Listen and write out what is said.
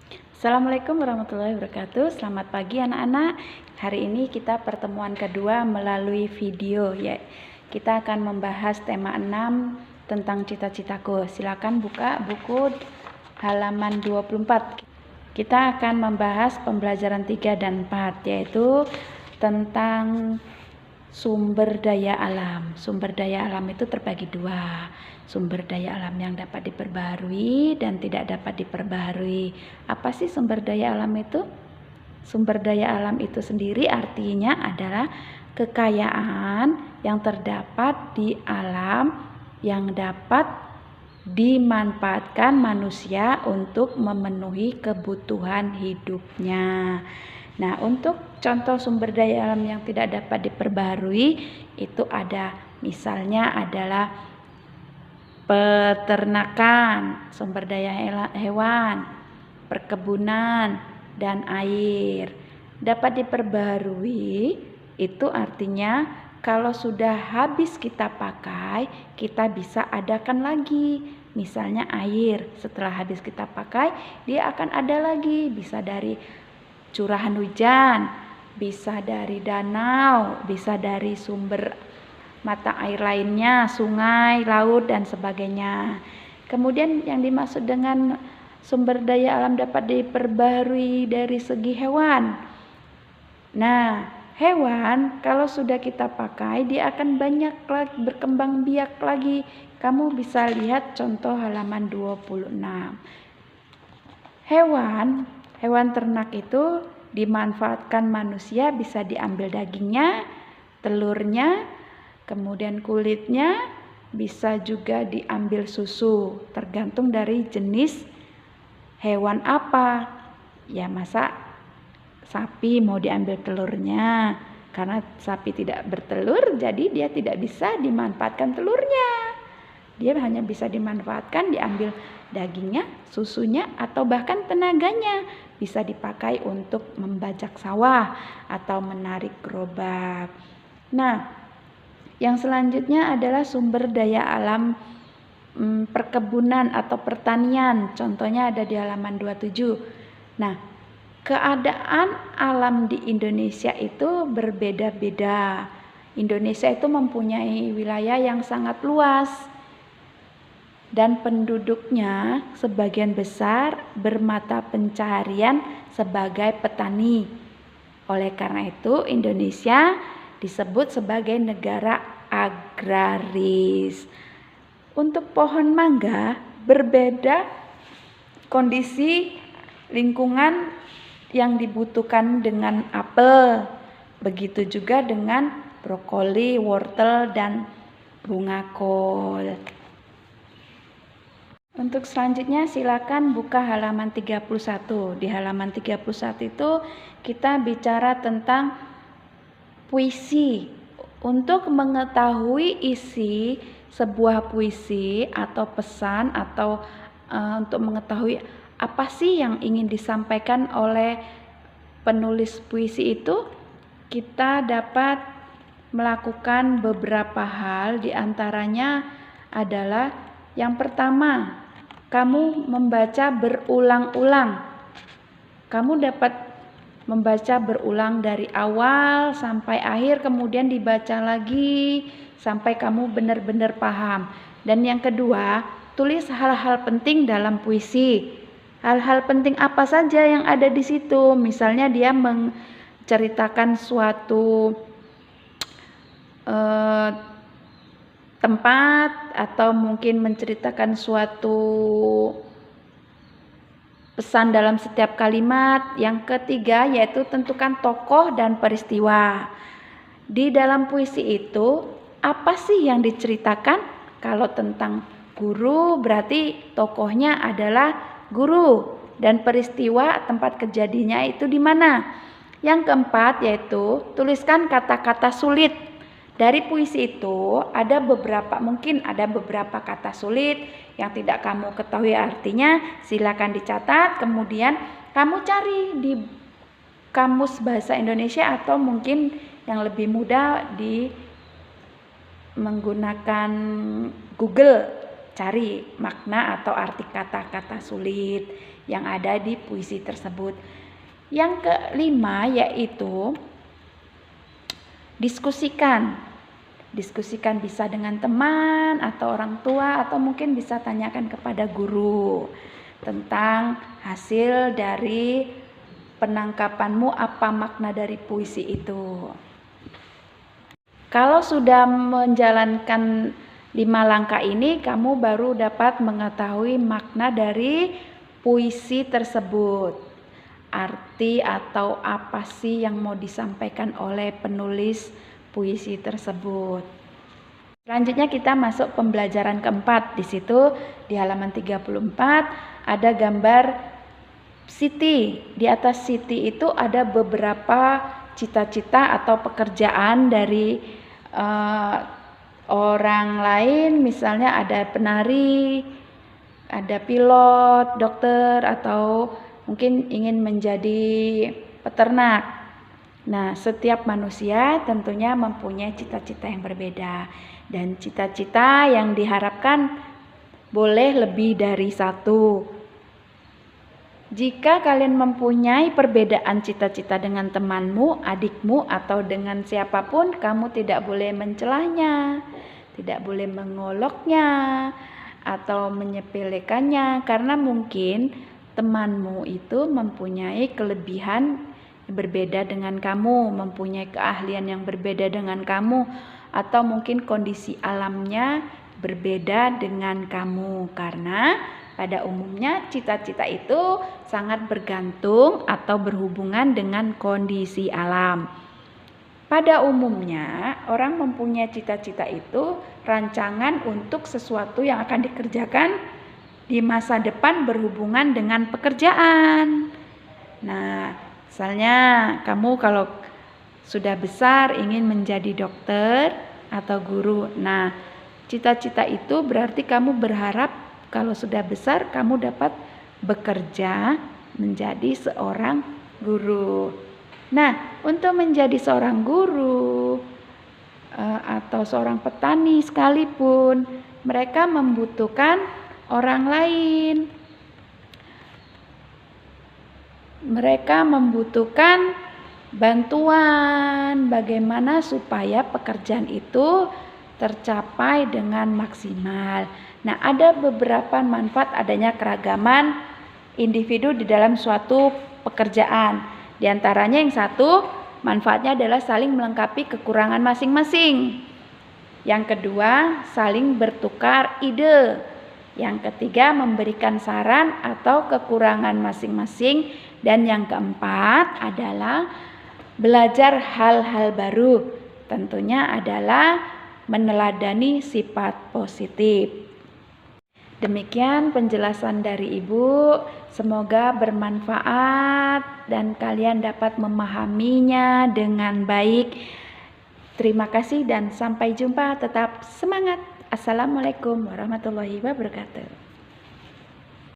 Assalamualaikum warahmatullahi wabarakatuh. Selamat pagi anak-anak. Hari ini kita pertemuan kedua melalui video ya. Kita akan membahas tema 6 tentang cita-citaku. Silakan buka buku halaman 24. Kita akan membahas pembelajaran 3 dan 4 yaitu tentang sumber daya alam. Sumber daya alam itu terbagi dua. Sumber daya alam yang dapat diperbaharui dan tidak dapat diperbaharui. Apa sih sumber daya alam itu? Sumber daya alam itu sendiri artinya adalah kekayaan yang terdapat di alam yang dapat dimanfaatkan manusia untuk memenuhi kebutuhan hidupnya. Nah, untuk contoh sumber daya alam yang tidak dapat diperbaharui itu ada, misalnya adalah peternakan, sumber daya hewan, perkebunan, dan air. Dapat diperbaharui itu artinya kalau sudah habis kita pakai, kita bisa adakan lagi. Misalnya air, setelah habis kita pakai, dia akan ada lagi, bisa dari curahan hujan, bisa dari danau, bisa dari sumber mata air lainnya, sungai, laut, dan sebagainya. Kemudian yang dimaksud dengan sumber daya alam dapat diperbaharui dari segi hewan. Nah, hewan kalau sudah kita pakai, dia akan banyak lagi, berkembang biak lagi. Kamu bisa lihat contoh halaman 26. Hewan ternak itu dimanfaatkan manusia, bisa diambil dagingnya, telurnya, kemudian kulitnya, bisa juga diambil susu, tergantung dari jenis hewan apa. Ya, masa sapi mau diambil telurnya, karena sapi tidak bertelur, jadi dia tidak bisa dimanfaatkan telurnya. Dia hanya bisa dimanfaatkan diambil dagingnya, susunya, atau bahkan tenaganya. Bisa dipakai untuk membajak sawah atau menarik gerobak. Nah, yang selanjutnya adalah sumber daya alam perkebunan atau pertanian. Contohnya ada di halaman 27. Nah, keadaan alam di Indonesia itu berbeda-beda. Indonesia itu mempunyai wilayah yang sangat luas dan penduduknya sebagian besar bermata pencaharian sebagai petani. Oleh karena itu, Indonesia disebut sebagai negara agraris. Untuk pohon mangga berbeda kondisi lingkungan yang dibutuhkan dengan apel. Begitu juga dengan brokoli, wortel, dan bunga kol. Untuk selanjutnya silakan buka halaman 31. Di halaman 31 itu kita bicara tentang puisi. Untuk mengetahui isi sebuah puisi atau pesan atau untuk mengetahui apa sih yang ingin disampaikan oleh penulis puisi itu, kita dapat melakukan beberapa hal. Di antaranya adalah yang pertama, kamu membaca berulang-ulang. Kamu dapat membaca berulang dari awal sampai akhir, kemudian dibaca lagi sampai kamu benar-benar paham. Dan yang kedua, tulis hal-hal penting dalam puisi. Hal-hal penting apa saja yang ada di situ? Misalnya dia menceritakan suatu tempat atau mungkin menceritakan suatu pesan dalam setiap kalimat. Yang ketiga yaitu tentukan tokoh dan peristiwa. Di dalam puisi itu apa sih yang diceritakan? Kalau tentang guru berarti tokohnya adalah guru dan peristiwa tempat kejadiannya itu di mana. Yang keempat yaitu tuliskan kata-kata sulit. Dari puisi itu mungkin ada beberapa kata sulit yang tidak kamu ketahui artinya, silakan dicatat, kemudian kamu cari di Kamus Bahasa Indonesia atau mungkin yang lebih mudah menggunakan Google, cari makna atau arti kata-kata sulit. yang ada di puisi tersebut. Yang kelima yaitu diskusikan. Diskusikan bisa dengan teman atau orang tua, atau mungkin bisa tanyakan kepada guru tentang hasil dari penangkapanmu, apa makna dari puisi itu. Kalau sudah menjalankan 5 langkah ini, kamu baru dapat mengetahui makna dari puisi tersebut. Arti atau apa sih yang mau disampaikan oleh penulis puisi tersebut. Selanjutnya kita masuk pembelajaran keempat. Di situ di halaman 34 ada gambar Siti. Di atas Siti itu ada beberapa cita-cita atau pekerjaan dari orang lain, misalnya ada penari, ada pilot, dokter, atau mungkin ingin menjadi peternak. Nah, setiap manusia tentunya mempunyai cita-cita yang berbeda, dan cita-cita yang diharapkan boleh lebih dari satu. Jika kalian mempunyai perbedaan cita-cita dengan temanmu, adikmu, atau dengan siapapun, kamu tidak boleh mencelanya, tidak boleh mengoloknya, atau menyepelekannya, karena mungkin temanmu itu mempunyai kelebihan berbeda dengan kamu, mempunyai keahlian yang berbeda dengan kamu, atau mungkin kondisi alamnya berbeda dengan kamu. Karena pada umumnya cita-cita itu sangat bergantung atau berhubungan dengan kondisi alam. Pada umumnya orang mempunyai cita-cita itu rancangan untuk sesuatu yang akan dikerjakan di masa depan berhubungan dengan pekerjaan. Nah, misalnya kamu kalau sudah besar ingin menjadi dokter atau guru. Nah, cita-cita itu berarti kamu berharap kalau sudah besar kamu dapat bekerja menjadi seorang guru. Nah, untuk menjadi seorang guru atau seorang petani sekalipun, mereka membutuhkan orang lain. Mereka membutuhkan bantuan bagaimana supaya pekerjaan itu tercapai dengan maksimal. Nah, ada beberapa manfaat adanya keragaman individu di dalam suatu pekerjaan. Di antaranya yang satu, manfaatnya adalah saling melengkapi kekurangan masing-masing. Yang kedua, saling bertukar ide. Yang ketiga, memberikan saran atau kekurangan masing-masing. Dan yang keempat adalah belajar hal-hal baru. Tentunya adalah meneladani sifat positif. Demikian penjelasan dari Ibu. Semoga bermanfaat dan kalian dapat memahaminya dengan baik. Terima kasih dan sampai jumpa. Tetap semangat. Assalamualaikum warahmatullahi wabarakatuh.